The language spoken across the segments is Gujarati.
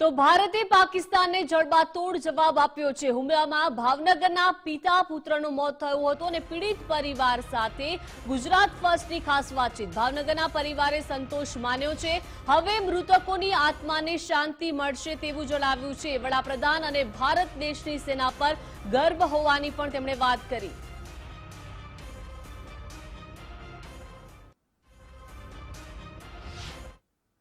તો ભારતે પાકિસ્તાનને જડબાતોડ જવાબ આપ્યો છે। હુમલામાં ભાવનગરના પિતા પુત્રનું મોત થયું હતું અને પીડિત પરિવાર સાથે ગુજરાત ફર્સ્ટની ખાસ વાતચીત। ભાવનગરના પરિવારે સંતોષ માન્યો છે। હવે મૃતકોની આત્માને શાંતિ મળશે તેવું જણાવ્યું છે। વડાપ્રધાન અને ભારત દેશની સેના પર ગર્વ હોવાની પણ તેમણે વાત કરી।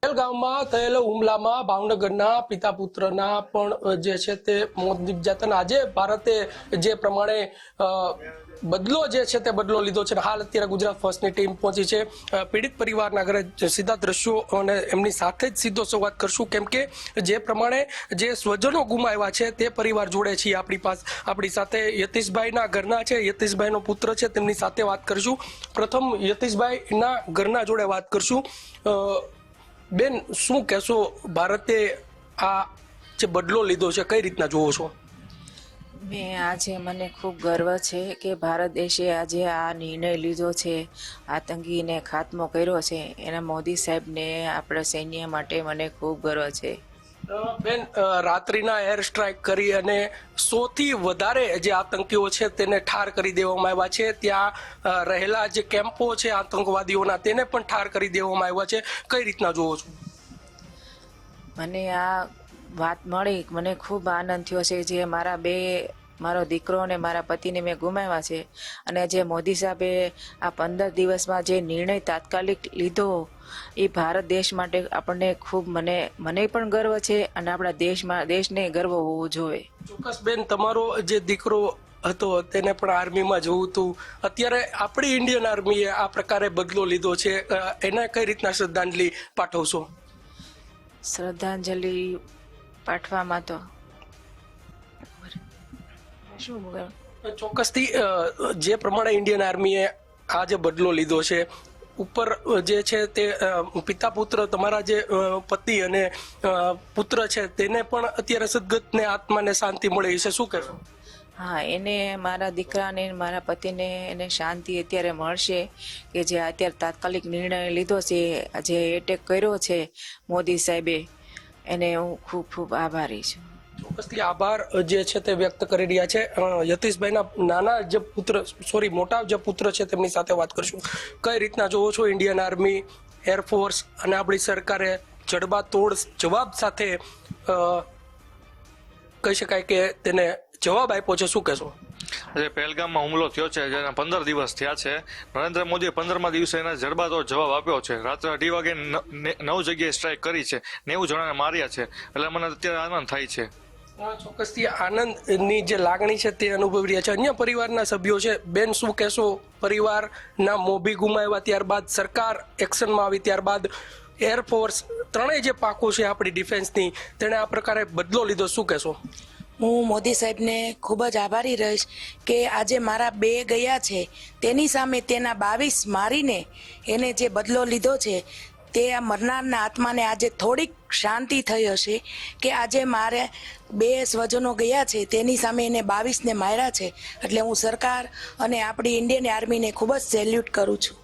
પહેલગામમાં થયેલા હુમલામાં ભાવનગરના પિતા પુત્રના પણ જે છે તે મોત નિપજ્યા। આજે ભારતે જે પ્રમાણે બદલો જે છે તે બદલો લીધો છે। હાલ અત્યારે ગુજરાત ફર્સ્ટની ટીમ પહોંચી છે પીડિત પરિવારના ઘરે। સીધા દ્રશ્યો અને એમની સાથે જ સીધો સંવાદ કરશું, કેમ કે જે પ્રમાણે જે સ્વજનો ગુમાવ્યા છે તે પરિવાર જોડે છીએ આપણી સાથે યતીશભાઈના ઘરના છે। યતીશભાઈનો પુત્ર છે, તેમની સાથે વાત કરશું। પ્રથમ યતીશભાઈના ઘરના જોડે વાત કરશું। બેન, શું કહેશો? ભારતે આ જે બદલો લીધો છે કઈ રીતના જોવો છો? આજે મને ખૂબ ગર્વ છે કે ભારત દેશે આજે આ નિર્ણય લીધો છે, આતંકીને ખાત્મો કર્યો છે। એના મોદી સાહેબને આપણા સૈન્ય માટે મને ખૂબ ગર્વ છે। બેન, રાત્રિના એર સ્ટ્રાઇક કરી અને 100થી વધારે જે આતંકીઓ છે તેને ઠાર કરી દેવામાં આવ્યા છે। ત્યાં રહેલા જે કેમ્પો છે આતંકવાદીઓના તેને પણ ઠાર કરી દેવામાં આવ્યા છે। કઈ રીતના જોવો છો? મને આ વાત મળી, મને ખૂબ આનંદ થયો છે। જે મારો દીકરો અને મારા પતિને મેં ગુમાવ્યા છે, અને જે મોદી સાહેબે આ 15 દિવસમાં જે નિર્ણય તાત્કાલિક લીધો એ ભારત દેશ માટે આપણને ખૂબ મને પણ ગર્વ છે અને આપણા દેશને ગર્વ હોવો જોઈએ। ચોક્કસ બેન, તમારો જે દીકરો હતો તેને પણ આર્મીમાં જવું હતું, અત્યારે આપણી ઇન્ડિયન આર્મીએ આ પ્રકારે બદલો લીધો છે, એને કઈ રીતના શ્રદ્ધાંજલિ પાઠવશો? શ્રદ્ધાંજલિ પાઠવામાં તો શું ચોક્કસથી જે પ્રમાણે ઇન્ડિયન આર્મીએ આ જે બદલો લીધો છે, ઉપર જે છે તે પિતા પુત્ર, તમારા જે પતિ અને પુત્ર છે તેને પણ અત્યારે સદગતને આત્માને શાંતિ મળી છે, શું કહેશો? હા, એને મારા દીકરાને મારા પતિને એને શાંતિ અત્યારે મળશે કે જે અત્યારે તાત્કાલિક નિર્ણય લીધો છે, જે એટેક કર્યો છે મોદી સાહેબે, એને હું ખૂબ ખૂબ આભારી છું। ચોક્કસથી આભાર જે છે તે વ્યક્ત કરી રહ્યા છે। યતીશભાઈના મોટા જે પુત્ર છે તેમની સાથે વાત કરશું। કઈ રીતના જોવો છો ઇન્ડિયન આર્મી, એરફોર્સ અને આપણી સરકારે જડબાતોડ જવાબ સાથે કહી શકાય કે તેને જવાબ આપ્યો છે, શું કહેશો? આજે પહેલગામમાં હુમલો થયો છે, જેના 15 દિવસ થયા છે। નરેન્દ્ર મોદીએ 15મા દિવસે એના જડબાતોડ જવાબ આપ્યો છે। રાત્રે 2:30 વાગે 9 જગ્યાએ સ્ટ્રાઇક કરી છે, 90 જણાને માર્યા છે, એટલે મને અત્યારે આનંદ થાય છે। ચોક્કસથી આનંદની જે લાગણી છે તે અનુભવી રહ્યા છે અન્ય પરિવારના સભ્યો છે। બેન, શું કહેશો? પરિવારના મોભી ગુમાવ્યા ત્યારબાદ સરકાર એક્શનમાં આવી, ત્યારબાદ એરફોર્સ, ત્રણેય જે પાકો છે આપણી ડિફેન્સની, તેણે આ પ્રકારે બદલો લીધો, શું કહેશો? હું મોદી સાહેબને ખૂબ જ આભારી રહીશ કે આજે મારા 2 ગયા છે તેની સામે તેના 22 મારીને એને જે બદલો લીધો છે, તે આ મરનારના આત્માને આજે થોડીક શાંતિ થઈ હશે કે આજે મારે 2 સ્વજનો ગયા છે તેની સામે એને 22ને માર્યા છે। એટલે હું સરકાર અને આપણી ઇન્ડિયન આર્મીને ખૂબ જ સેલ્યુટ કરું છું।